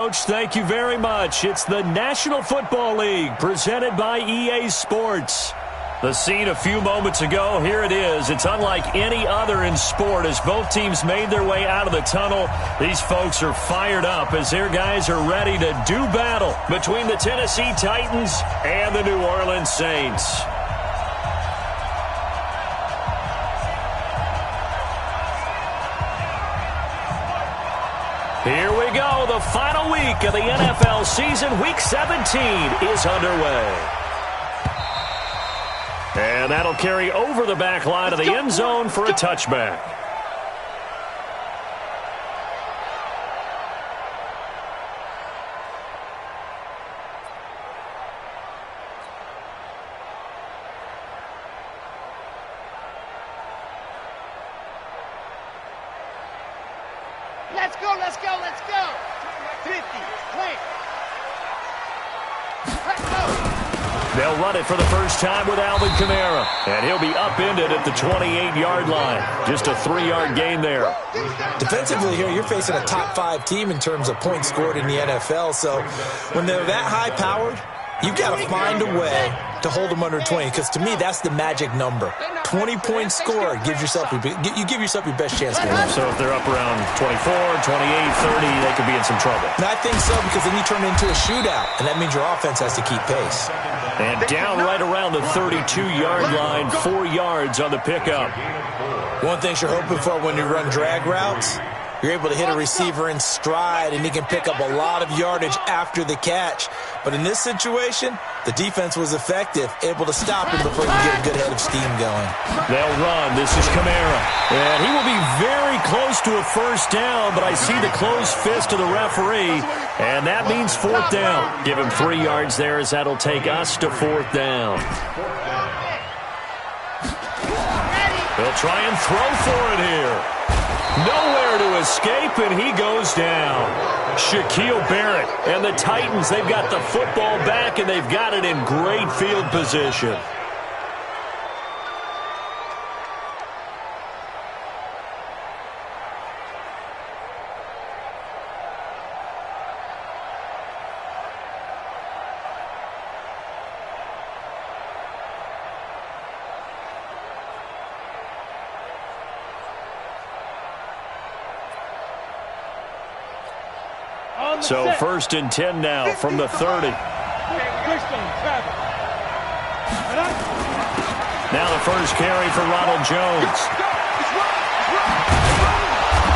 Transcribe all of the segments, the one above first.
Coach, thank you very much. It's the National Football League presented by EA Sports. The scene a few moments ago, here it is. It's unlike any other in sport as both teams made their way out of the tunnel. These folks are fired up as their guys are ready to do battle between the Tennessee Titans and the New Orleans Saints. Here we go. The final week of the NFL season. Week 17 is underway. And that'll carry over the back line of the end zone for a touchback. Let's go, let's go, let's go. 50, play. Let's go. They'll run it for the first time with Alvin Kamara. And he'll be upended at the 28-yard line. Just a 3-yard gain there. Defensively here, you're facing a top 5 team in terms of points scored in the NFL. So when they're that high-powered, you've got to find a way to hold them under 20. Because to me, that's the magic number. 20 points scored, you give yourself your best chance to win. So if they're up around 24, 28, 30, they could be in some trouble. And I think so, because then you turn it into a shootout, and that means your offense has to keep pace. And down right around the 32-yard line, 4 yards on the pickup. One thing you're hoping for when you run drag routes, you're able to hit a receiver in stride, and he can pick up a lot of yardage after the catch. But in this situation, the defense was effective, able to stop him before he could get a good head of steam going. They'll run. This is Kamara. And he will be very close to a first down, but I see the closed fist of the referee, and that means 4th down. Give him 3 yards there as that'll take us to 4th down. They'll try and throw for it here. Nowhere to escape, and he goes down. Shaquille Barrett and the Titans, they've got the football back, and they've got it in great field position. So 1st and 10 now from the 30. Now the first carry for Ronald Jones.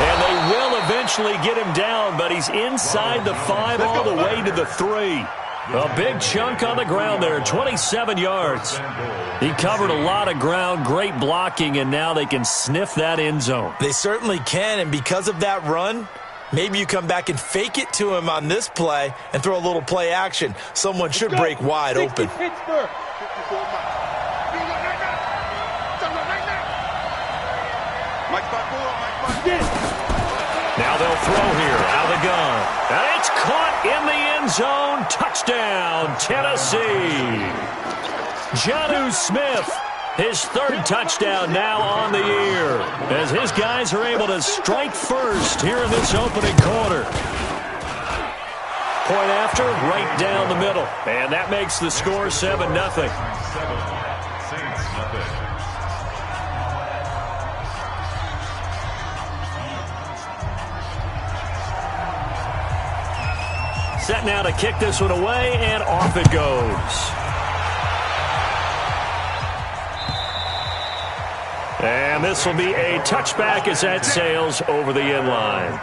And they will eventually get him down, but he's inside the 5 all the way to the 3. A big chunk on the ground there, 27 yards. He covered a lot of ground, great blocking, and now they can sniff that end zone. They certainly can, and because of that run, maybe you come back and fake it to him on this play and throw a little play action. Someone should break wide open. Now they'll throw here out of the gun. And it's caught in the end zone. Touchdown, Tennessee. Jonnu Smith, his 3rd touchdown now on the year, as his guys are able to strike first here in this opening quarter. Point after, right down the middle. And that makes the score 7-0. Set now to kick this one away, and off it goes. And this will be a touchback as that sails over the end line.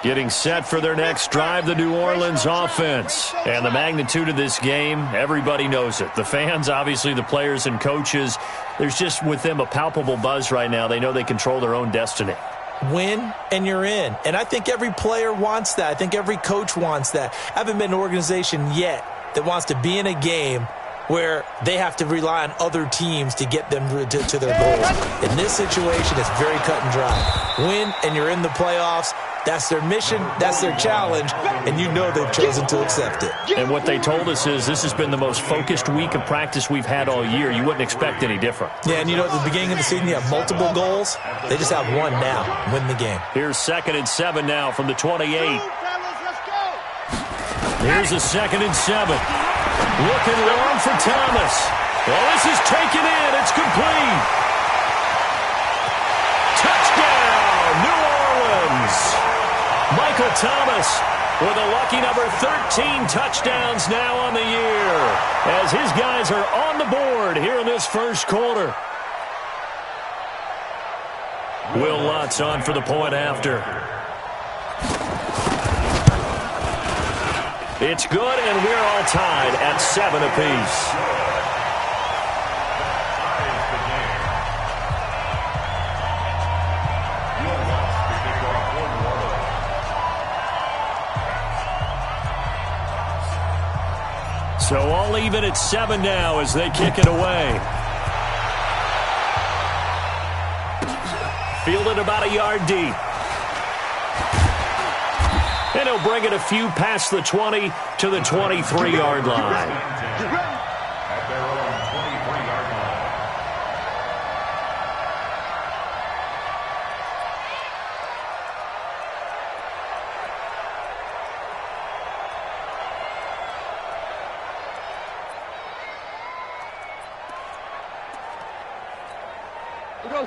Getting set for their next drive, the New Orleans offense. And the magnitude of this game, everybody knows it. The fans, obviously the players and coaches, there's just with them a palpable buzz right now. They know they control their own destiny. Win, and you're in. And I think every player wants that. I think every coach wants that. I haven't been an organization yet that wants to be in a game where they have to rely on other teams to get them to their goals. In this situation, it's very cut and dry. Win, and you're in the playoffs. That's their mission, that's their challenge, and you know they've chosen to accept it. And what they told us is this has been the most focused week of practice we've had all year. You wouldn't expect any different. Yeah, and you know, at the beginning of the season, you have multiple goals. They just have one now, win the game. Here's 2nd and 7 now from the 28. Here's a 2nd and 7. Looking long for Thomas. Well, this is taken in. It's complete. Touchdown, New Orleans. Michael Thomas with a lucky number 13 touchdowns now on the year as his guys are on the board here in this first quarter. Will Lutz on for the point after. It's good, and we're all tied at 7 apiece. So all even at 7 now as they kick it away. Fielded about a yard deep. And he'll bring it a few past the 20 to the 23-yard line.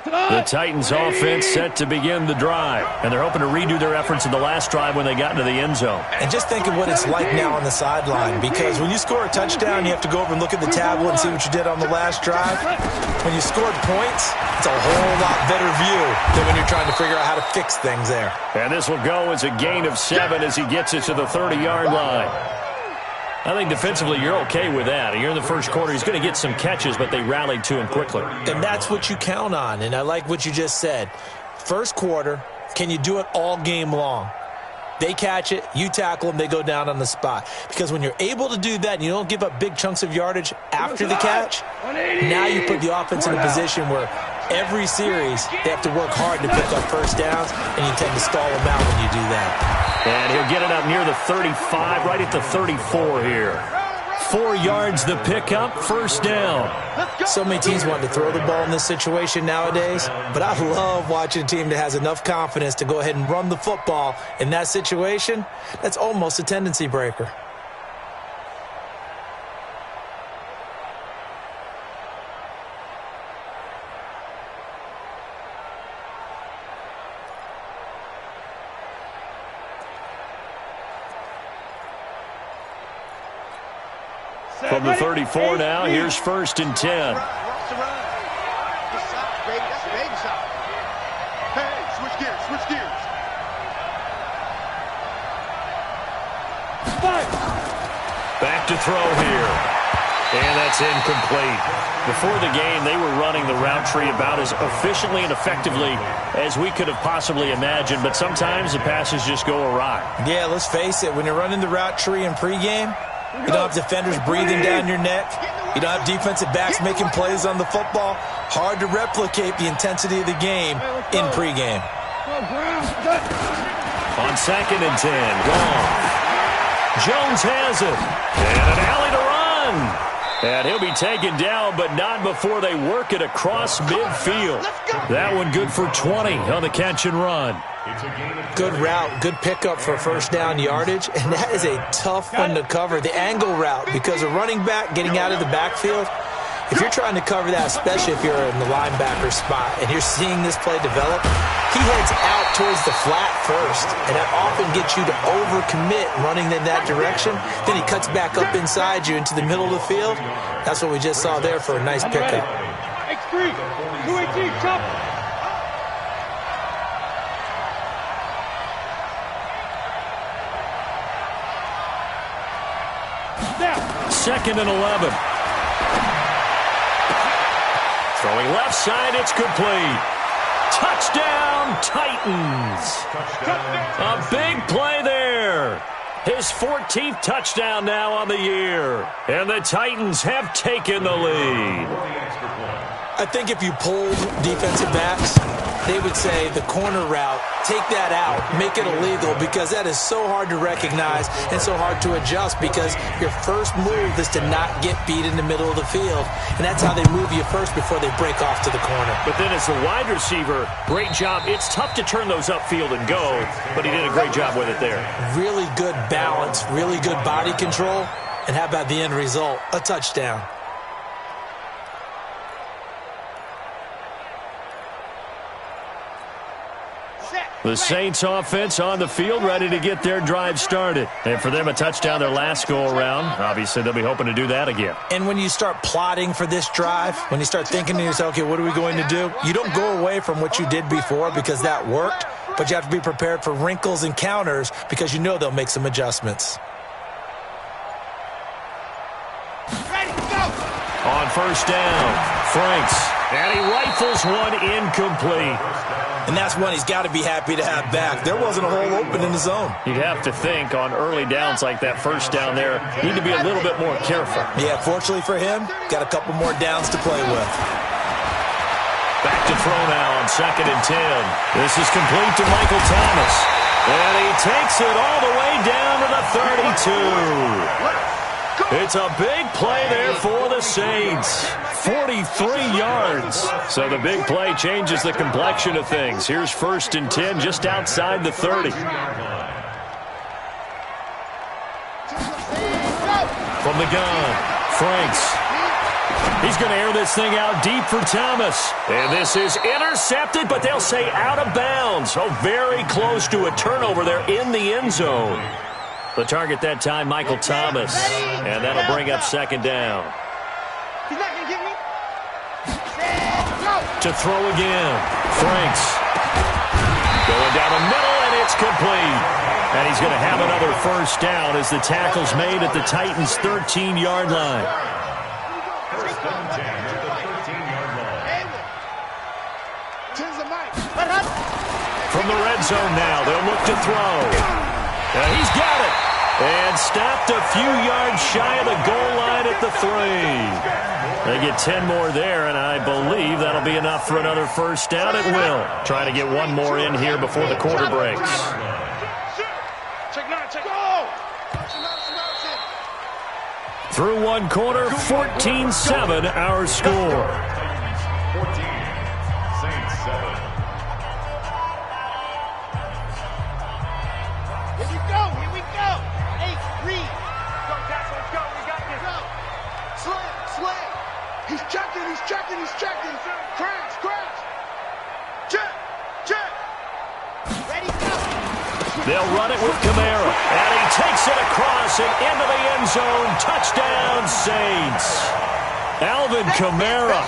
The Titans offense set to begin the drive, and they're hoping to redo their efforts in the last drive when they got into the end zone. And just think of what it's like now on the sideline, because when you score a touchdown, you have to go over and look at the tablet and see what you did on the last drive. When you scored points, it's a whole lot better view than when you're trying to figure out how to fix things there. And this will go as a gain of 7 as he gets it to the 30-yard line. I think defensively you're okay with that. Here in the first quarter, he's going to get some catches, but they rallied to him quickly. And that's what you count on, and I like what you just said. First quarter, can you do it all game long? They catch it, you tackle them, they go down on the spot. Because when you're able to do that and you don't give up big chunks of yardage after the catch, now you put the offense in a position where every series they have to work hard to pick up first downs, and you tend to stall them out when you do that. And he'll get it up near the 35, right at the 34 here. 4 yards the pickup, first down. So many teams want to throw the ball in this situation nowadays, but I love watching a team that has enough confidence to go ahead and run the football in that situation. That's almost a tendency breaker. From the 34 now, here's 1st and 10. Back to throw here. And that's incomplete. Before the game, they were running the route tree about as efficiently and effectively as we could have possibly imagined, but sometimes the passes just go awry. Yeah, let's face it, when you're running the route tree in pregame, you don't have defenders breathing down your neck. You don't have defensive backs making plays on the football. Hard to replicate the intensity of the game in pregame. On 2nd and 10, Goff. Jones has it. And an alley to run. And he'll be taken down, but not before they work it across midfield. That one good for 20 on the catch and run. Good route, good pickup for first down yardage, and that is a tough one to cover, the angle route, because a running back getting out of the backfield, if you're trying to cover that, especially if you're in the linebacker spot and you're seeing this play develop, he heads out towards the flat first, and that often gets you to overcommit running in that direction. Then he cuts back up inside you into the middle of the field. That's what we just saw there for a nice pickup. X3, 218, chopper. Second and 11. Throwing left side, it's complete. Touchdown, Titans. A big play there. His 14th touchdown now on the year. And the Titans have taken the lead. I think if you polled defensive backs, they would say the corner route, take that out, make it illegal, because that is so hard to recognize and so hard to adjust, because your first move is to not get beat in the middle of the field. And that's how they move you first before they break off to the corner. But then as the wide receiver, great job. It's tough to turn those upfield and go, but he did a great job with it there. Really good balance, really good body control. And how about the end result? A touchdown. The Saints offense on the field, ready to get their drive started. And for them, a touchdown their last go-around. Obviously, they'll be hoping to do that again. And when you start plotting for this drive, when you start thinking to yourself, okay, what are we going to do? You don't go away from what you did before because that worked, but you have to be prepared for wrinkles and counters because you know they'll make some adjustments. Ready, go! On first down, Franks. And he rifles one incomplete. And that's one he's got to be happy to have back. There wasn't a hole open in the zone. You'd have to think on early downs like that first down there, need to be a little bit more careful. Yeah, fortunately for him, got a couple more downs to play with. Back to throw now on 2nd and 10. This is complete to Michael Thomas. And he takes it all the way down to the 32. It's a big play there for the Saints. 43 yards. So the big play changes the complexion of things. Here's 1st and 10 just outside the 30. From the gun, Franks. He's going to air this thing out deep for Thomas. And this is intercepted, but they'll say out of bounds. Oh, very close to a turnover there in the end zone. The target that time, Michael Thomas. And that'll bring up 2nd down. He's not going to get me. To throw again. Franks. Going down the middle, and it's complete. And he's going to have another first down as the tackle's made at the Titans' 13-yard line. From the red zone now, they'll look to throw. He's got it. And stopped a few yards shy of the goal line at the 3. They get 10 more there, and I believe that'll be enough for another first down. It will. Trying to get one more in here before the quarter breaks. Through one quarter, 14-7 our score. 14, Saints 7. Here we go, here we go. Hey, Reed. Go, Jackson, let's go. We got this. Go. Slay. He's checking. Crash. Check. Ready, go. They'll run it with Kamara. And he takes it across and into the end zone. Touchdown, Saints. Alvin Kamara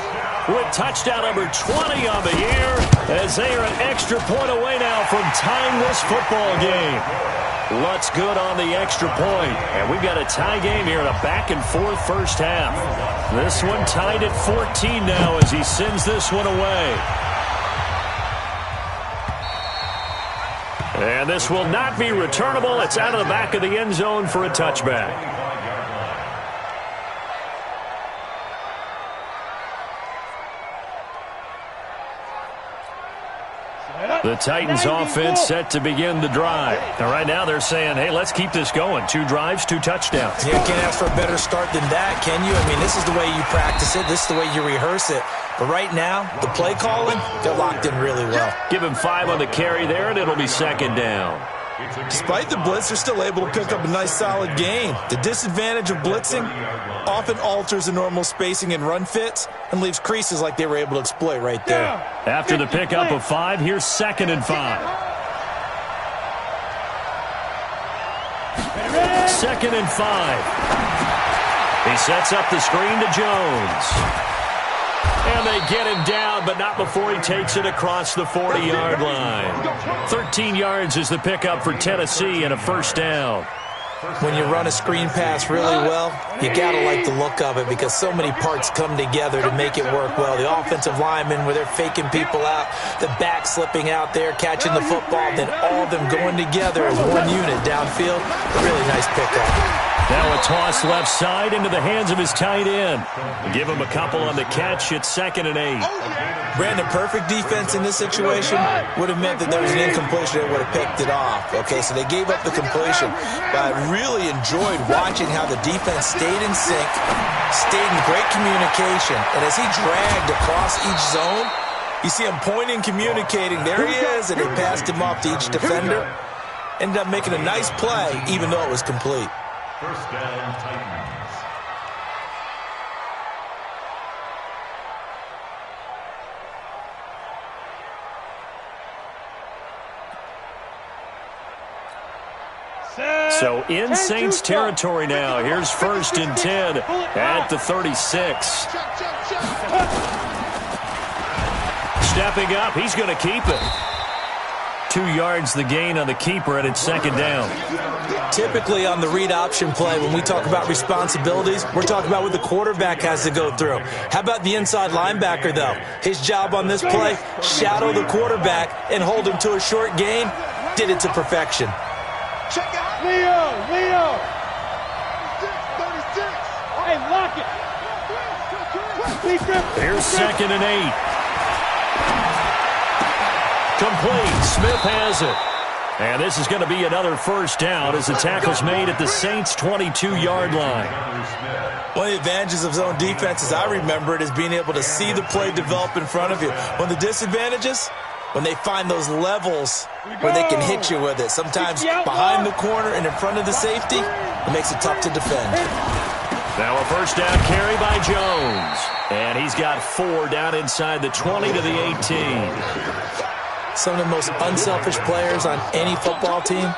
with touchdown number 20 on the year as they are an extra point away now from tying this football game. Lutz good on the extra point. And we've got a tie game here in a back-and-forth first half. This one tied at 14 now as he sends this one away. And this will not be returnable. It's out of the back of the end zone for a touchback. The Titans offense set to begin the drive. And right now they're saying, hey, let's keep this going. 2 drives, 2 touchdowns. You can't ask for a better start than that, can you? I mean, this is the way you practice it. This is the way you rehearse it. But right now, the play calling, they're locked in really well. Give him 5 on the carry there, and it'll be 2nd down. Despite the blitz, they're still able to pick up a nice, solid gain. The disadvantage of blitzing often alters the normal spacing and run fits and leaves creases like they were able to exploit right there. After the pickup of 5, here's 2nd and 5. 2nd and 5. He sets up the screen to Jones. And they get him down, but not before he takes it across the 40-yard line. 13 yards is the pickup for Tennessee and a first down. When you run a screen pass really well, you got to like the look of it because so many parts come together to make it work well. The offensive linemen, where they're faking people out, the back slipping out there, catching the football, then all of them going together as one unit downfield. A really nice pickup. Now a toss left side into the hands of his tight end. Give him a couple on the catch. It's 2nd and 8. Brandon, perfect defense in this situation would have meant that there was an incompletion that would have picked it off. Okay, so they gave up the completion. But I really enjoyed watching how the defense stayed in sync, stayed in great communication. And as he dragged across each zone, you see him pointing, communicating. There he is, and they passed him off to each defender. Ended up making a nice play, even though it was complete. First down, Titans. So in Saints territory now. Here's 1st and 10 at the 36. Stepping up, he's going to keep it. 2 yards the gain on the keeper, and it's 2nd down. Typically on the read option play, when we talk about responsibilities, we're talking about what the quarterback has to go through. How about the inside linebacker, though? His job on this play, shadow the quarterback and hold him to a short gain. Did it to perfection. Check out Leo. 36. Hey, lock it. Here's 2nd and 8. Complete. Smith has it. And this is going to be another 1st down as the tackle's made at the Saints' 22-yard line. One of the advantages of zone defense, as I remember it, is being able to see the play develop in front of you. One of the disadvantages, when they find those levels where they can hit you with it. Sometimes behind the corner and in front of the safety, it makes it tough to defend. Now a 1st down carry by Jones. And he's got 4 down inside the 20 to the 18. Some of the most unselfish players on any football team,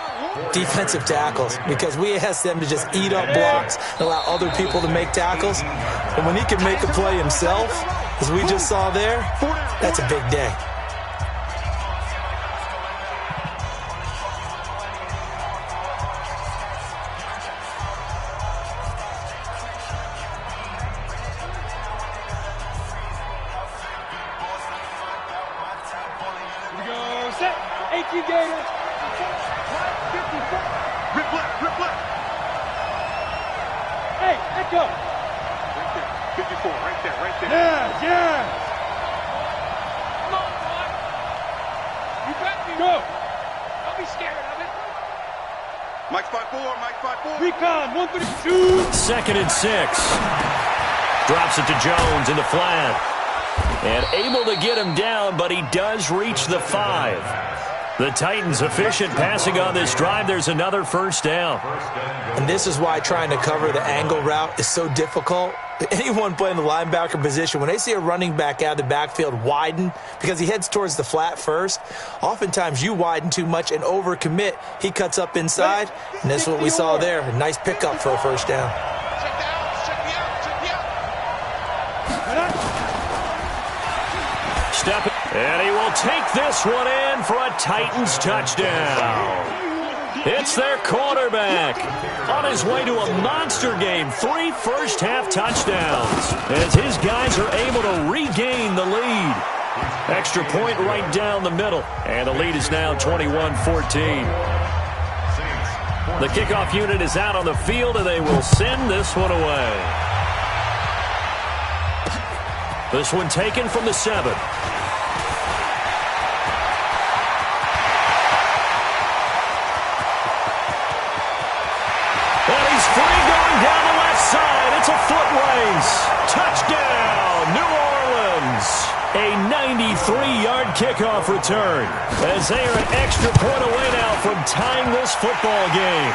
defensive tackles, because we ask them to just eat up blocks and allow other people to make tackles. And when he can make a play himself, as we just saw there, that's a big day. Second and 6. Drops it to Jones in the flat. And able to get him down, but he does reach the 5. The Titans efficient passing on this drive. There's another 1st down. And this is why trying to cover the angle route is so difficult. Anyone playing the linebacker position, when they see a running back out of the backfield widen, because he heads towards the flat first, oftentimes you widen too much and overcommit. He cuts up inside, and that's what we saw there. A nice pickup for a 1st down. Step, and he will take this one in for a Titans touchdown. It's their quarterback on his way to a monster game. 3 first-half touchdowns as his guys are able to regain the lead. Extra point right down the middle, and the lead is now 21-14. The kickoff unit is out on the field, and they will send this one away. This one taken from the 7. It's a foot race. Touchdown, New Orleans. A 93-yard kickoff return as they are an extra point away now from tying this football game.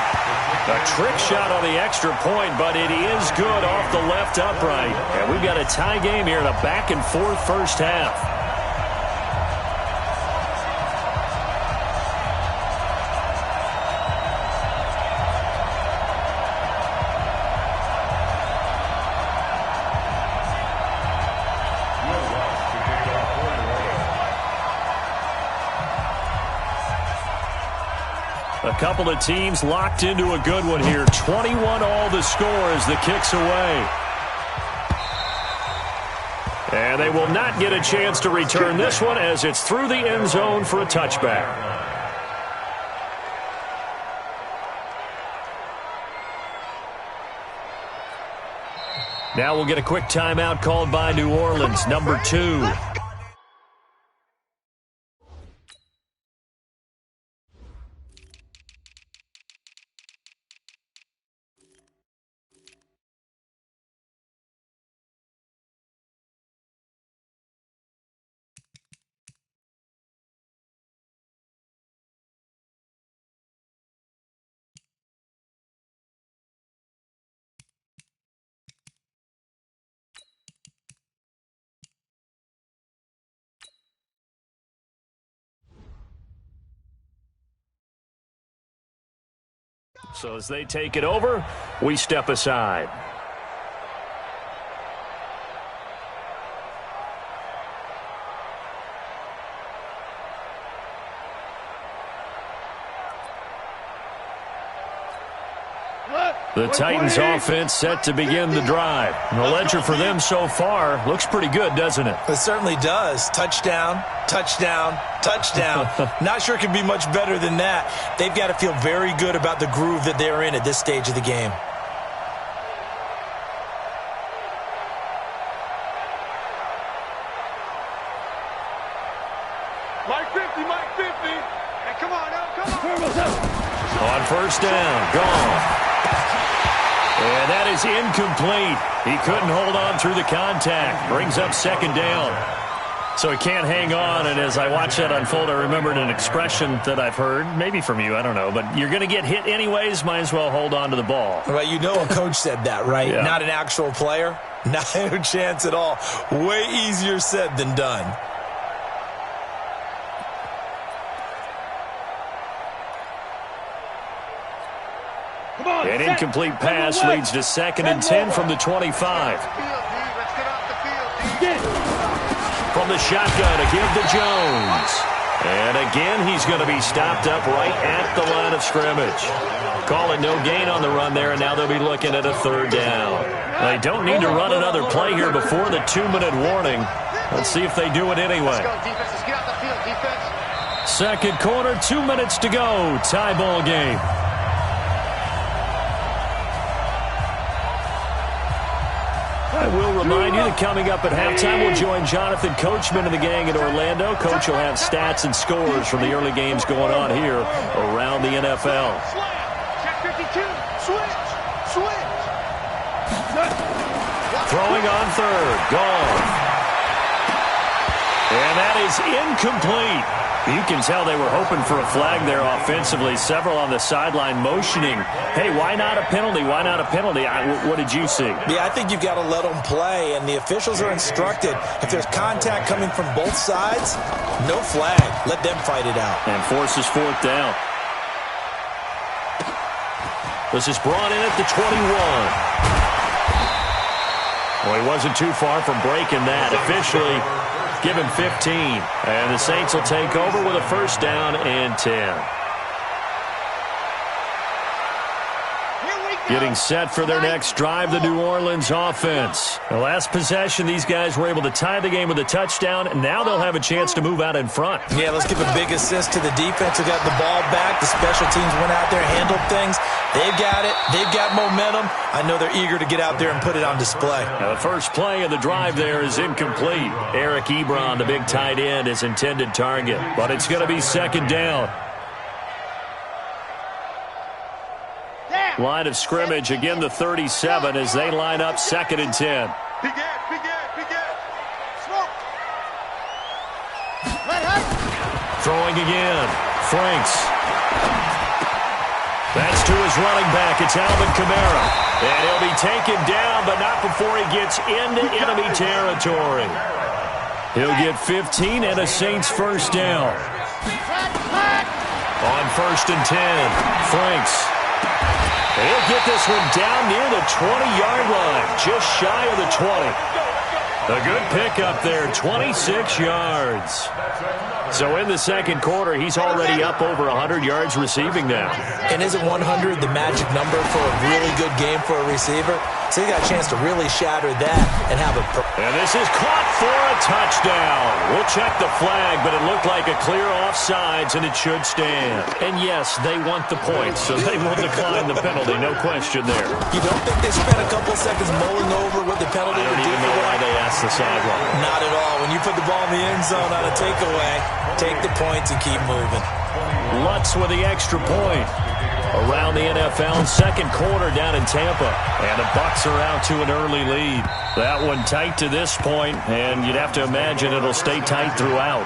A trick shot on the extra point, but it is good off the left upright. And we've got a tie game here in a back-and-forth 1st half. A couple of teams locked into a good one here. 21 all the score as the kick's away. And they will not get a chance to return this one as it's through the end zone for a touchback. Now we'll get a quick timeout called by New Orleans, number 2. So as they take it over, we step aside. The Titans offense set to begin the drive. And the ledger for them so far looks pretty good, doesn't it? It certainly does. Touchdown, touchdown, touchdown. Not sure it can be much better than that. They've got to feel very good about the groove that they're in at this stage of the game. Mike 50, Mike 50. Hey, come on, come on. On first down, gone. And that is incomplete. He couldn't hold on through the contact. Brings up second down. So he can't hang on, and as I watch that unfold, I remembered an expression that I've heard, maybe from you, I don't know, but you're going to get hit anyways, might as well hold on to the ball. Well, you know a coach said that, right? Yeah. Not an actual player. Not a chance at all. Way easier said than done. An incomplete pass leads to 2nd and 10 from the 25. From the shotgun to give to Jones. And again, he's going to be stopped up right at the line of scrimmage. Calling no gain on the run there, and now they'll be looking at a 3rd down. They don't need to run another play here before the 2-minute warning. Let's see if they do it anyway. 2nd quarter, 2 minutes to go. Tie ball game. I will remind you that coming up at halftime, we'll join Jonathan Coachman and the gang in Orlando. Coach will have stats and scores from the early games going on here around the NFL. Check 52. Switch. Throwing on 3rd. Gone. And that is incomplete. You can tell they were hoping for a flag there offensively. Several on the sideline motioning, hey, why not a penalty? Why not a penalty? What did you see? Yeah, I think you've got to let them play, and the officials are instructed. If there's contact coming from both sides, no flag. Let them fight it out. And forces 4th down. This is brought in at the 21. Well, he wasn't too far from breaking that. Officially given 15. And the Saints will take over with a 1st down and 10. Getting set for their next drive, the New Orleans offense. The last possession, these guys were able to tie the game with a touchdown, and now they'll have a chance to move out in front. Yeah, let's give a big assist to the defense who got the ball back. The special teams went out there, handled things. They've got it. They've got momentum. I know they're eager to get out there and put it on display. Now the first play of the drive there is incomplete. Eric Ebron, the big tight end, is intended target, but it's going to be 2nd down. Line of scrimmage, again the 37 as they line up 2nd and 10. Throwing again. Franks. That's to his running back. It's Alvin Kamara. And he'll be taken down, but not before he gets into enemy territory. He'll get 15 and a Saints 1st down. On 1st and 10, Franks. He'll get this one down near the 20-yard line, just shy of the 20. A good pickup there, 26 yards. So in the 2nd quarter, he's already up over 100 yards receiving now. And isn't 100 the magic number for a really good game for a receiver? So he got a chance to really shatter that and have a... And this is caught for a touchdown. We'll check the flag, but it looked like a clear offsides, and it should stand. And yes, they want the points, so they will decline the penalty. No question there. You don't think they spent a couple seconds mulling over what the penalty would do? I don't even know why they asked the sideline. Not at all. When you put the ball in the end zone on a takeaway, take the points and keep moving. Lutz with the extra point. Around the NFL, second quarter down in Tampa. And the Bucs are out to an early lead. That one tight to this point, and you'd have to imagine it'll stay tight throughout.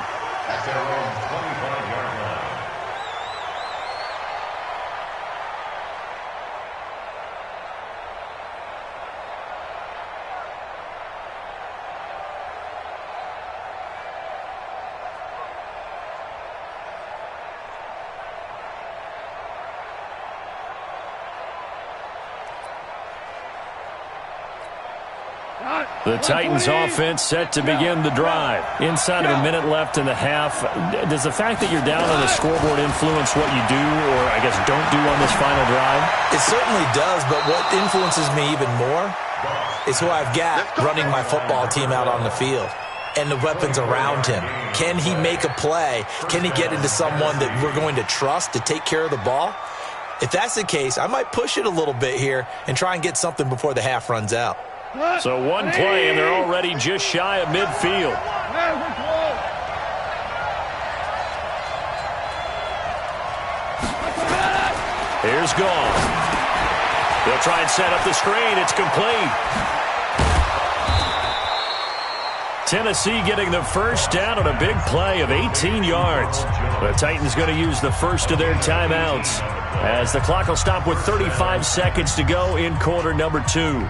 At their own 25-yard line. The Titans offense set to begin the drive. Inside of a minute left in the half. Does the fact that you're down on the scoreboard influence what you do, or I guess don't do on this final drive? It certainly does, but what influences me even more is who I've got running my football team out on the field and the weapons around him. Can he make a play? Can he get into someone that we're going to trust to take care of the ball? If that's the case, I might push it a little bit here and try and get something before the half runs out. So one play, and they're already just shy of midfield. Here's Goff. They'll try and set up the screen. It's complete. Tennessee getting the first down on a big play of 18 yards. The Titans going to use the first of their timeouts as the clock will stop with 35 seconds to go in quarter number 2.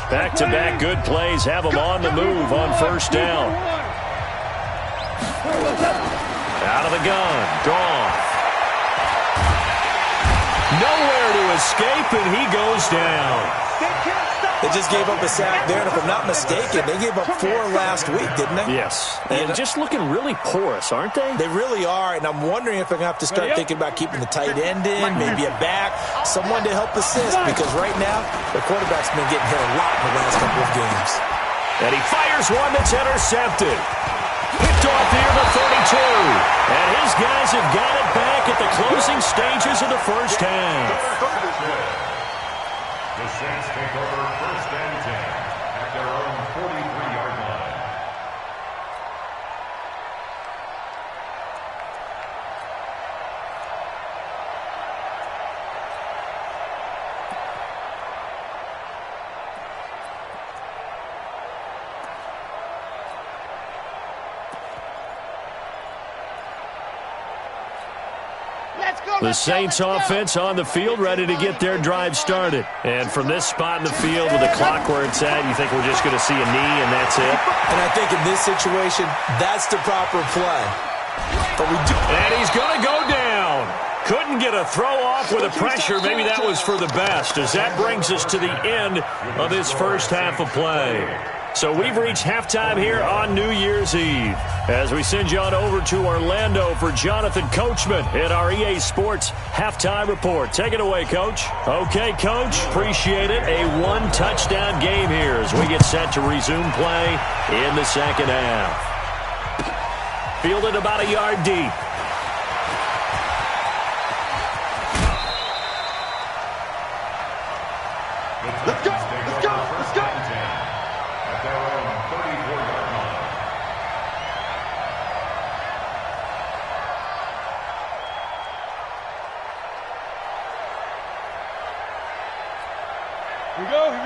Back-to-back good plays have them on the move on first down. Out of the gun, Goff. Nowhere to escape, and he goes down. They just gave up a sack there, and if I'm not mistaken, they gave up 4 last week, didn't they? Yes. And just looking really porous, aren't they? They really are, and I'm wondering if they're going to have to start thinking about keeping the tight end in, maybe a back, someone to help assist, because right now, the quarterback's been getting hit a lot in the last couple of games. And he fires one that's intercepted. Picked off near the 32. And his guys have got it back at the closing stages of the first half. The Saints take over first and 10 at their own 43-yard line. The Saints offense on the field, ready to get their drive started. And from this spot in the field with the clock where it's at, you think we're just going to see a knee and that's it? And I think in this situation, that's the proper play. But we do. And he's going to go down. Couldn't get a throw off with the pressure. Maybe that was for the best, as that brings us to the end of this first half of play. So we've reached halftime here on New Year's Eve as we send you on over to Orlando for Jonathan Coachman at our EA Sports Halftime Report. Take it away, Coach. Okay, Coach, appreciate it. A one-touchdown game here as we get set to resume play in the second half. Fielded about a yard deep. Let's go! Let's go! Let's go! At their own 34-yard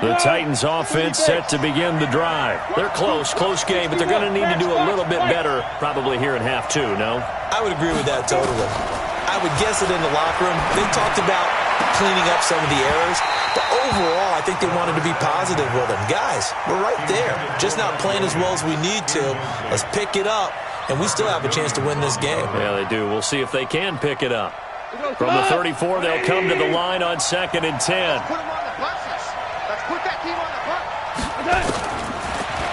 line. The Titans offense set to begin the drive. They're close game, but they're going to need to do a little bit better probably here in half 2, no? I would agree with that totally. I would guess it in the locker room. They talked about cleaning up some of the errors, but overall, I think they wanted to be positive with them. Guys, we're right there. Just not playing as well as we need to. Let's pick it up, and we still have a chance to win this game. Yeah, they do. We'll see if they can pick it up. From the 34, they'll come to the line on 2nd and 10. Let's put him on the buses. Let's put that team on the bus.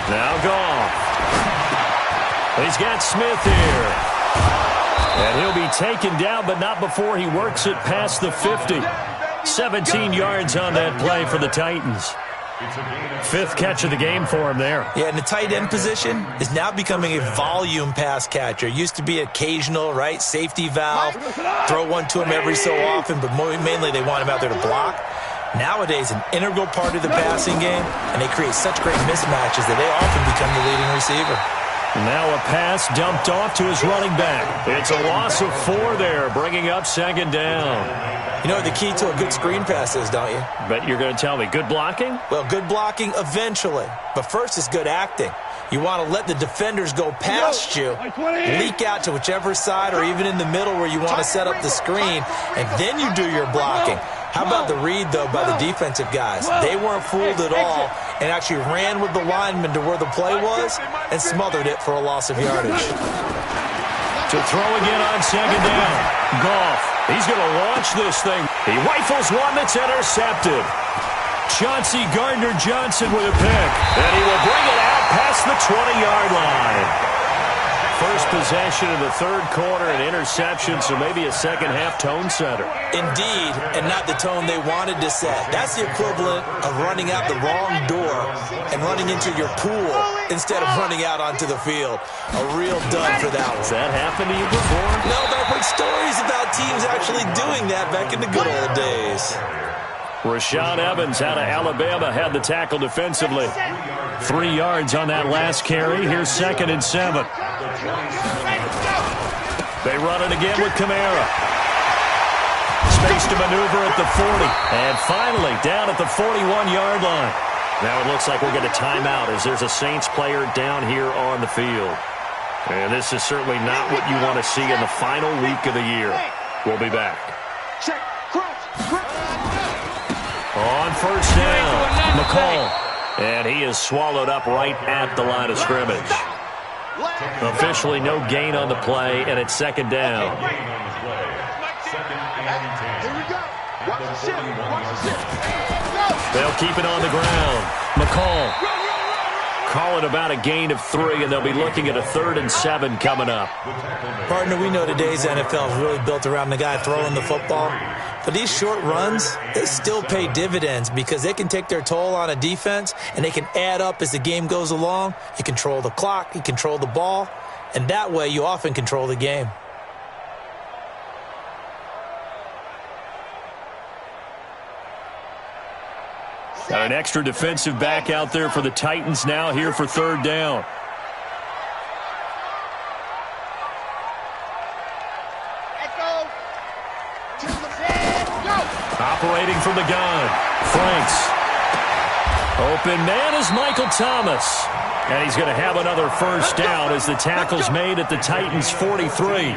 Now Goff. He's got Smith here. And he'll be taken down, but not before he works it past the 50. 17 yards on that play for the Titans. 5th catch of the game for him there. Yeah, and the tight end position is now becoming a volume pass catcher. It used to be occasional, right? Safety valve, throw one to him every so often, but mainly they want him out there to block. Nowadays, an integral part of the passing game, and they create such great mismatches that they often become the leading receiver. Now a pass dumped off to his running back. It's a loss of 4 there, bringing up 2nd down. You know what the key to a good screen pass is, don't you? Bet you're going to tell me good blocking? Well, good blocking eventually. But first is good acting. You want to let the defenders go past you, leak out to whichever side or even in the middle where you want to set up the screen, and then you do your blocking. How about the read, though, by the defensive guys? They weren't fooled at all and actually ran with the lineman to where the play was and smothered it for a loss of yardage. To throw again on 2nd down. Goff. He's going to launch this thing. He rifles one that's intercepted. Chauncey Gardner-Johnson with a pick. And he will bring it out past the 20-yard line. First possession of the 3rd quarter, an interception, so maybe a second-half tone setter. Indeed, and not the tone they wanted to set. That's the equivalent of running out the wrong door and running into your pool instead of running out onto the field. A real dud for that one. Has that happened to you before? No, but I've heard stories about teams actually doing that back in the good old days. Rashaan Evans out of Alabama had the tackle defensively. 3 yards on that last carry. Here's 2nd and 7. They run it again with Kamara. Space to maneuver at the 40. And finally down at the 41-yard line. Now it looks like we'll get a timeout as there's a Saints player down here on the field. And this is certainly not what you want to see in the final week of the year. We'll be back. On 1st down, McCall. And he is swallowed up right at the line of scrimmage. Officially no gain on the play, and it's 2nd down. They'll keep it on the ground. McCall. Call it about a gain of 3, and they'll be looking at a 3rd and 7 coming up. Partner, we know today's NFL is really built around the guy throwing the football. But these short runs, they still pay dividends because they can take their toll on a defense, and they can add up as the game goes along. You control the clock, you control the ball, and that way you often control the game. Got an extra defensive back out there for the Titans now here for 3rd down. Operating from the gun. Franks. Open man is Michael Thomas. And he's going to have another 1st down as the tackle's made at the Titans' 43.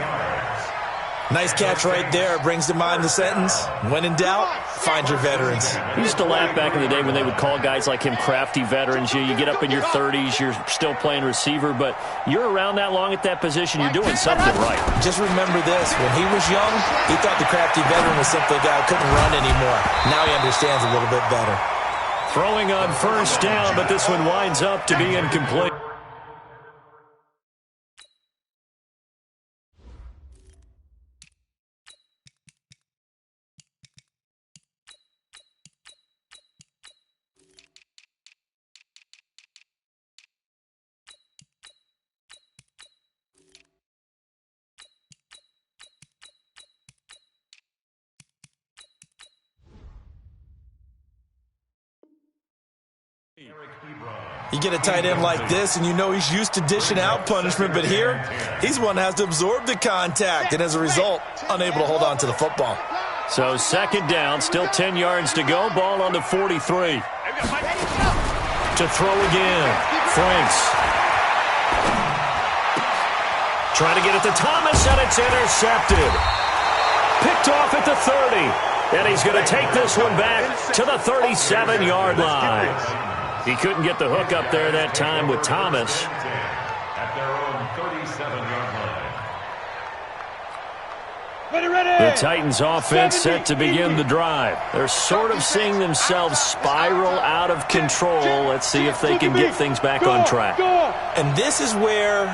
Nice catch right there. Brings to mind the sentence, when in doubt, find your veterans. We used to laugh back in the day when they would call guys like him crafty veterans. You get up in your 30s, you're still playing receiver, but you're around that long at that position, you're doing something right. Just remember this. When he was young, he thought the crafty veteran was simply a guy who couldn't run anymore. Now he understands a little bit better. Throwing on 1st down, but this one winds up to be incomplete. You get a tight end like this, and you know he's used to dishing out punishment, but here, he's one that has to absorb the contact, and as a result, unable to hold on to the football. So 2nd down, still 10 yards to go, ball on the 43. To throw again, Franks. Trying to get it to Thomas, and it's intercepted. Picked off at the 30, and he's going to take this one back to the 37-yard line. He couldn't get the hook up there that time with Thomas. At their own 37-yard line. The Titans offense set to begin the drive. They're sort of seeing themselves spiral out of control. Let's see if they can get things back on track. And this is where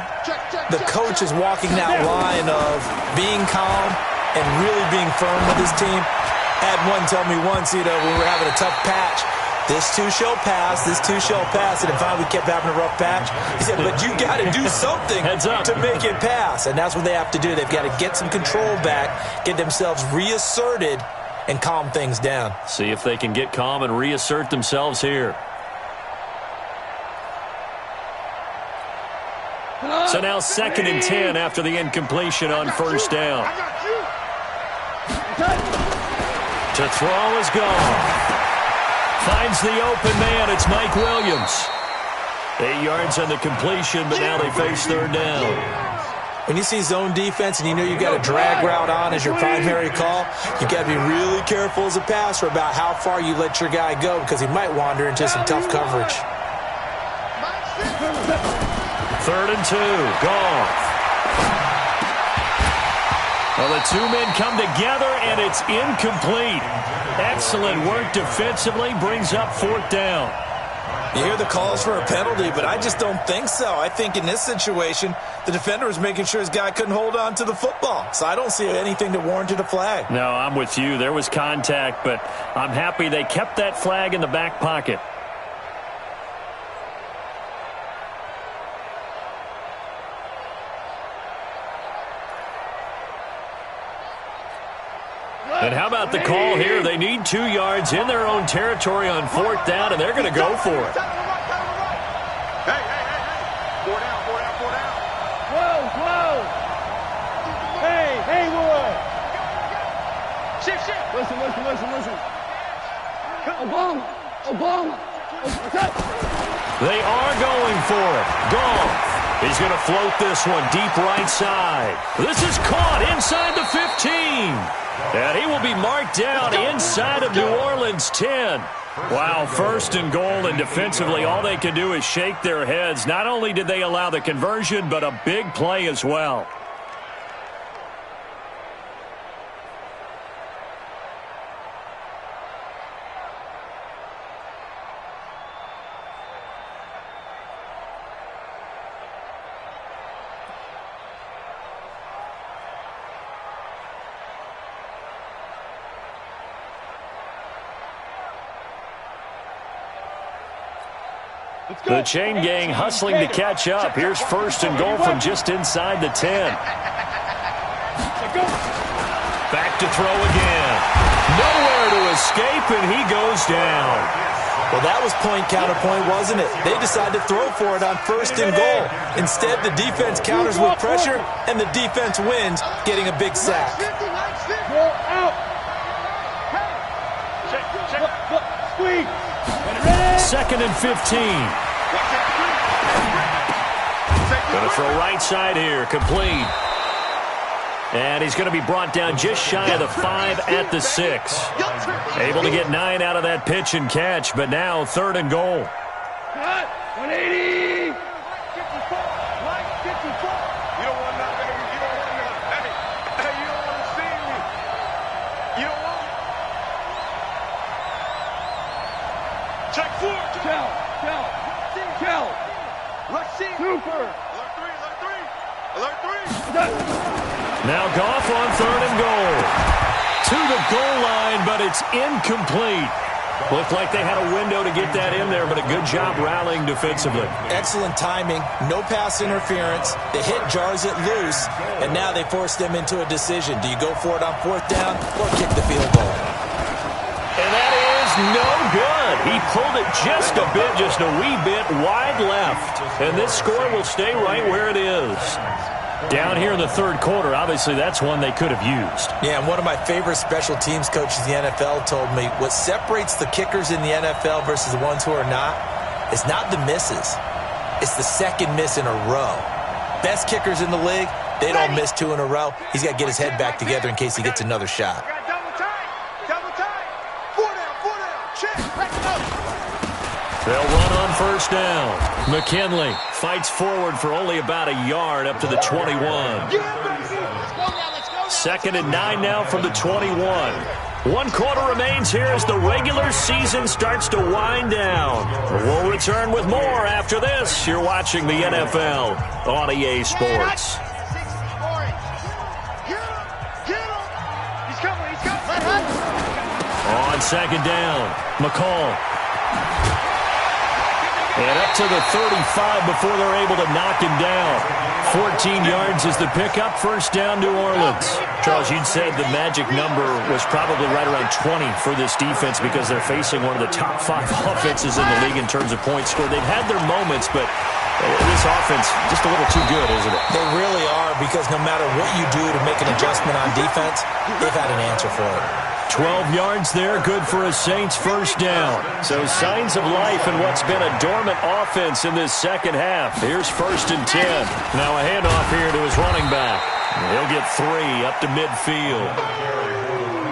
the coach is walking that line of being calm and really being firm with his team. Had one tell me once, when we were having a tough patch, this too shall pass, this too shall pass. And finally we kept having a rough patch. He said, but you got to do something to make it pass. And that's what they have to do. They've got to get some control back, get themselves reasserted, and calm things down. See if they can get calm and reassert themselves here. So now 2nd and 10 after the incompletion on first down. To throw is gone. Finds the open man. It's Mike Williams. 8 yards on the completion, but now they face third down. When you see zone defense and you know you've got a drag route on as your primary call, you've got to be really careful as a passer about how far you let your guy go because he might wander into some tough coverage. 3rd and 2. Goff. Well, the two men come together, and it's incomplete. Excellent work defensively, brings up 4th down. You hear the calls for a penalty, but I just don't think so. I think in this situation, the defender was making sure his guy couldn't hold on to the football. So I don't see anything that warranted a flag. No, I'm with you. There was contact, but I'm happy they kept that flag in the back pocket. And how about the call here? They need 2 yards in their own territory on 4th down, and they're going to go for it. Hey, hey, hey, hey. 4 down, 4 down, 4 down. Whoa. Hey, Haywood. Shift. Listen. Obama. They are going for it. Goff. He's going to float this one deep right side. This is caught inside the 15. And he will be marked down inside of New Orleans 10. Wow, 1st and goal, and defensively all they can do is shake their heads. Not only did they allow the conversion, but a big play as well. The chain gang hustling to catch up. Here's 1st and goal from just inside the 10. Back to throw again. Nowhere to escape, and he goes down. Well, that was point counterpoint, wasn't it? They decided to throw for it on 1st and goal. Instead, the defense counters with pressure, and the defense wins, getting a big sack. Go out. Squeeze. 2nd and 15. Going to throw right side here, complete. And he's going to be brought down just shy of the 5 at the 6. Able to get 9 out of that pitch and catch, but now 3rd and goal. 180. You don't want that, baby. You don't want that. Hey, you don't want to see me. You don't want it. Check 4. Kel. Let's see. Super. Alert 3. Now Goff on 3rd and goal. To the goal line, but it's incomplete. Looked like they had a window to get that in there, but a good job rallying defensively. Excellent timing, no pass interference. The hit jars it loose, and now they force them into a decision. Do you go for it on 4th down or kick the field goal? And that is no good. He pulled it just a bit, just a wee bit wide left. And this score will stay right where it is. Down here in the 3rd quarter, obviously that's one they could have used. Yeah, and one of my favorite special teams coaches in the NFL told me what separates the kickers in the NFL versus the ones who are not is not the misses. It's the 2nd miss in a row. Best kickers in the league, they don't miss 2 in a row. He's got to get his head back together in case he gets another shot. Double time. 4 down. Check. Let's go. They'll run on 1st down. McKinley fights forward for only about a yard up to the 21. Let's go now. 2nd and 9 now from the 21. 1 quarter remains here as the regular season starts to wind down. We'll return with more after this. You're watching the NFL on EA Sports. On 2nd down, McCall. And up to the 35 before they're able to knock him down. 14 yards is the pickup. 1st down, New Orleans. Charles, you'd said the magic number was probably right around 20 for this defense because they're facing one of the top 5 offenses in the league in terms of points scored. They've had their moments, but this offense just a little too good, isn't it? They really are, because no matter what you do to make an adjustment on defense, they've had an answer for it. 12 yards there, good for a Saints 1st down. So signs of life in what's been a dormant offense in this second half. Here's 1st and 10. Now a handoff here to his running back. He'll get 3 up to midfield.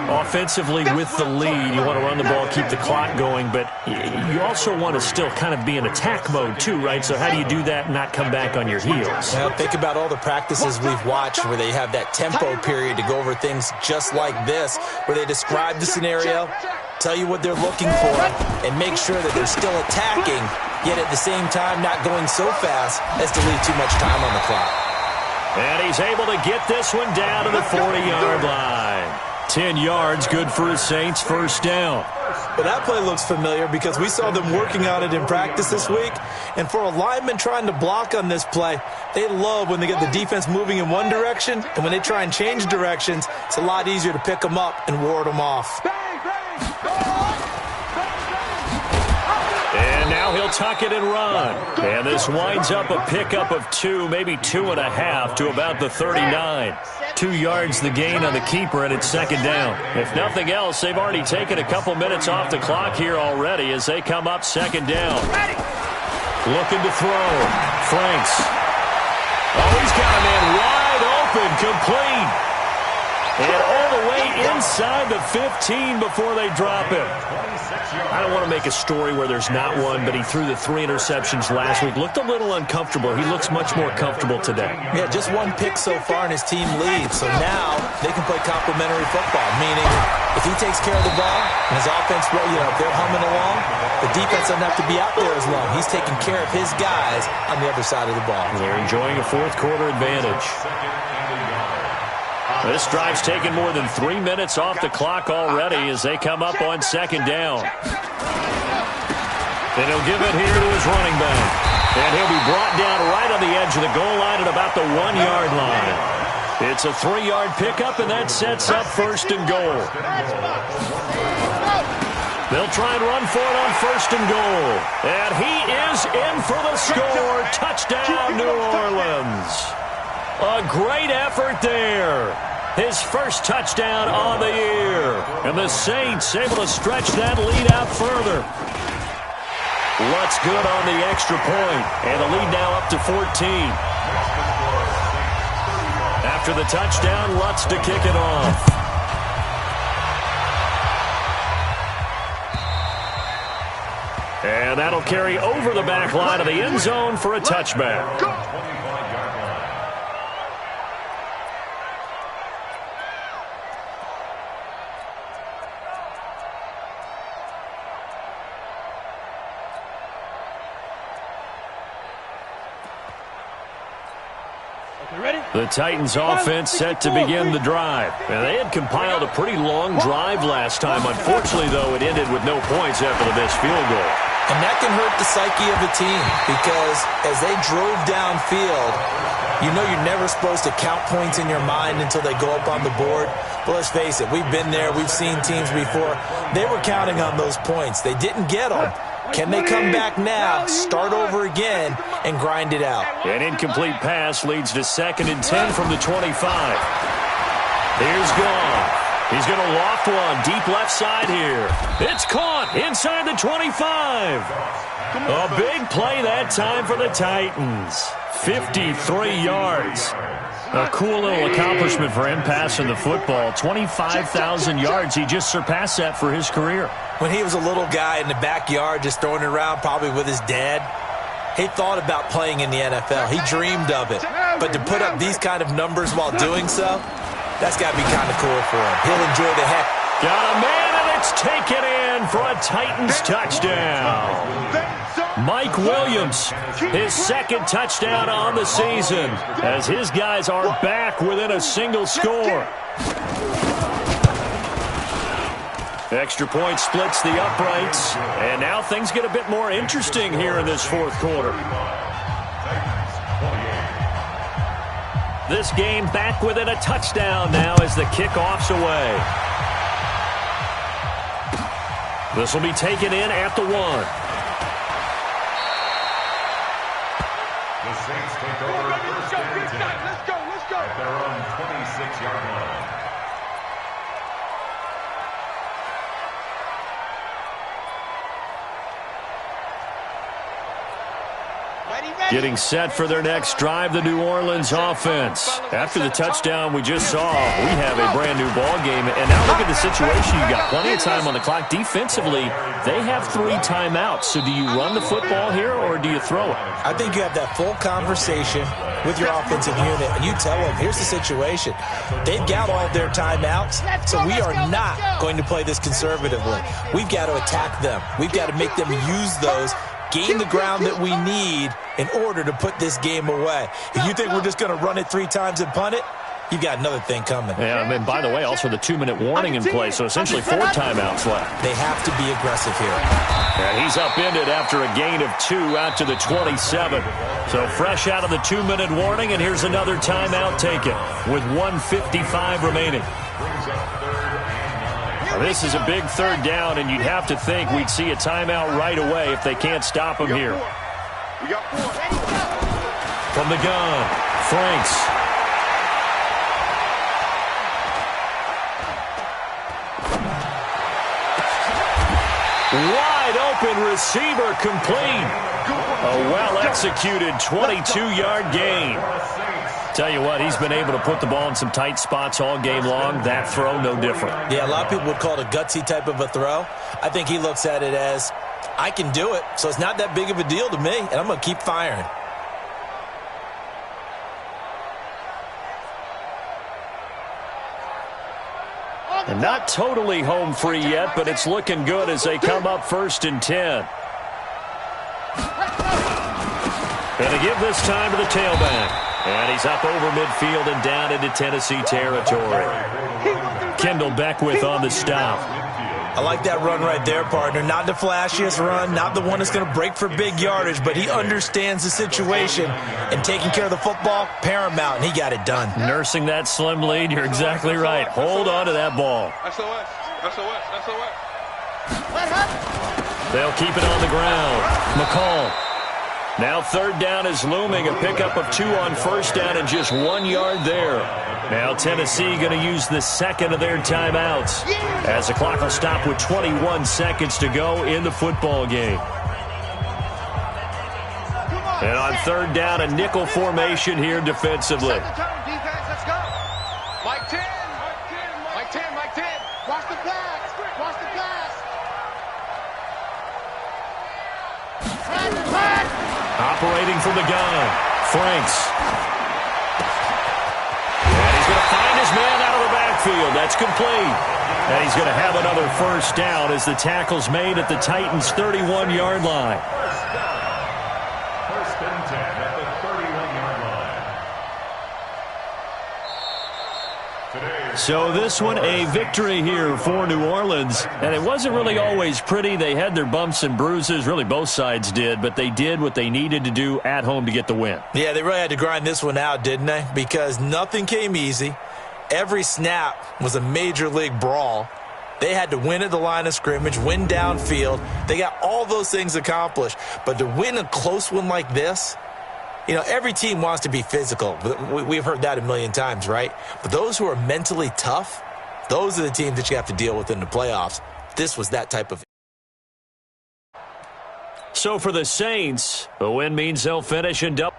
Offensively with the lead, you want to run the ball, keep the clock going, but you also want to still kind of be in attack mode too, right? So how do you do that and not come back on your heels? Well, think about all the practices we've watched where they have that tempo period to go over things just like this, where they describe the scenario, tell you what they're looking for, and make sure that they're still attacking, yet at the same time not going so fast as to leave too much time on the clock. And he's able to get this one down to the 40-yard line. 10 yards, good for his Saints 1st down. Well, that play looks familiar because we saw them working on it in practice this week. And for a lineman trying to block on this play, they love when they get the defense moving in one direction. And when they try and change directions, it's a lot easier to pick them up and ward them off. And now he'll tuck it and run. And this winds up a pickup of 2, maybe 2.5 to about the 39. 2 yards the gain on the keeper, and it's 2nd down. If nothing else, they've already taken a couple minutes off the clock here already as they come up 2nd down. Looking to throw. Franks. Oh, he's got a man wide open, complete. And all the way inside the 15 before they drop him. I don't want to make a story where there's not one, but he threw the 3 interceptions last week. Looked a little uncomfortable. He looks much more comfortable today. Yeah, just 1 pick so far and his team leads. So now they can play complementary football, meaning if he takes care of the ball and his offense, if they're humming along, the defense doesn't have to be out there as long. He's taking care of his guys on the other side of the ball. They're enjoying a 4th quarter advantage. This drive's taken more than 3 minutes off the clock already as they come up on 2nd down. And he'll give it here to his running back. And he'll be brought down right on the edge of the goal line at about the 1-yard line. It's a 3-yard pickup, and that sets up 1st and goal. They'll try and run for it on 1st and goal. And he is in for the score. Touchdown, New Orleans. A great effort there. His 1st touchdown on the year. And the Saints able to stretch that lead out further. Lutz good on the extra point. And the lead now up to 14. After the touchdown, Lutz to kick it off. And that'll carry over the back line of the end zone for a touchback. The Titans offense set to begin the drive. And they had compiled a pretty long drive last time. Unfortunately, though, it ended with no points after the missed field goal. And that can hurt the psyche of a team because as they drove downfield, you know you're never supposed to count points in your mind until they go up on the board. But let's face it, we've been there. We've seen teams before. They were counting on those points. They didn't get them. Can they come back now, start over again, and grind it out? An incomplete pass leads to 2nd and 10 from the 25. Here's Goff. He's going to loft one deep left side here. It's caught inside the 25. A big play that time for the Titans. 53 yards. A cool little accomplishment for him passing the football. 25,000 yards. He just surpassed that for his career. When he was a little guy in the backyard just throwing it around probably with his dad, he thought about playing in the NFL. He dreamed of it. But to put up these kind of numbers while doing so, That's got to be kind of cool for him. He'll enjoy the heck. Got a man, and it's taken in for a Titans touchdown. Mike Williams, his second touchdown on the season, as his guys are back within a single score. Extra point splits the uprights, and now things get a bit more interesting here in this fourth quarter. This game back within a touchdown now as the kickoff's away. This will be taken in at the 1. The Saints take over first and 10. Let's go. At their own 26-yard line. Getting set for their next drive, the New Orleans offense. After the touchdown we just saw, we have a brand-new ball game. And now look at the situation. You've got plenty of time on the clock. Defensively, they have 3 timeouts. So do you run the football here or do you throw it? I think you have that full conversation with your offensive unit, and you tell them, here's the situation. They've got all of their timeouts, so we are not going to play this conservatively. We've got to attack them. We've got to make them use those, gain the ground that we need in order to put this game away. If you think we're just going to run it 3 times and punt it, you've got another thing coming. Yeah, and by the way, also the 2-minute warning in play, so essentially 4 timeouts left. They have to be aggressive here. And he's upended after a gain of 2 out to the 27. So fresh out of the 2-minute warning, and here's another timeout taken with 1:55 remaining. Now, this is a big third down, and you'd have to think we'd see a timeout right away if they can't stop him here. We got 4. From the gun, Franks. Wide open receiver complete. A well-executed 22-yard gain. Tell you what, he's been able to put the ball in some tight spots all game long. That throw, no different. Yeah, a lot of people would call it a gutsy type of a throw. I think he looks at it as, I can do it, so it's not that big of a deal to me, and I'm going to keep firing. And not totally home free yet, but it's looking good as they come up 1st and 10. And to give this time to the tailback. And he's up over midfield and down into Tennessee territory. Kendall Beckwith on the stop. I like that run right there, partner. Not the flashiest run, not the one that's going to break for big yardage, but he understands the situation, and taking care of the football, paramount, and he got it done. Nursing that slim lead, you're exactly right. Hold on to that ball. SOS. They'll keep it on the ground. McCall. Now 3rd down is looming. A pickup of 2 on 1st down and just 1 yard there. Now Tennessee going to use the second of their timeouts as the clock will stop with 21 seconds to go in the football game. And on 3rd down, a nickel formation here defensively. Set the tone, defense. Let's go. Mike 10. Mike 10. Watch the pass. Watch the pass. Operating from the gun, Franks. And he's going to find his man out of the backfield. That's complete. And he's going to have another 1st down as the tackle's made at the Titans' 31-yard line. First and 10 at the 31-yard line. So this one, a victory here for New Orleans. And it wasn't really always pretty. They had their bumps and bruises. Really, both sides did. But they did what they needed to do at home to get the win. Yeah, they really had to grind this one out, didn't they? Because nothing came easy. Every snap was a major league brawl. They had to win at the line of scrimmage, win downfield. They got all those things accomplished. But to win a close one like this, you know, every team wants to be physical. We've heard that a million times, right? But those who are mentally tough, those are the teams that you have to deal with in the playoffs. This was that type of. So for the Saints, the win means they'll finish in double.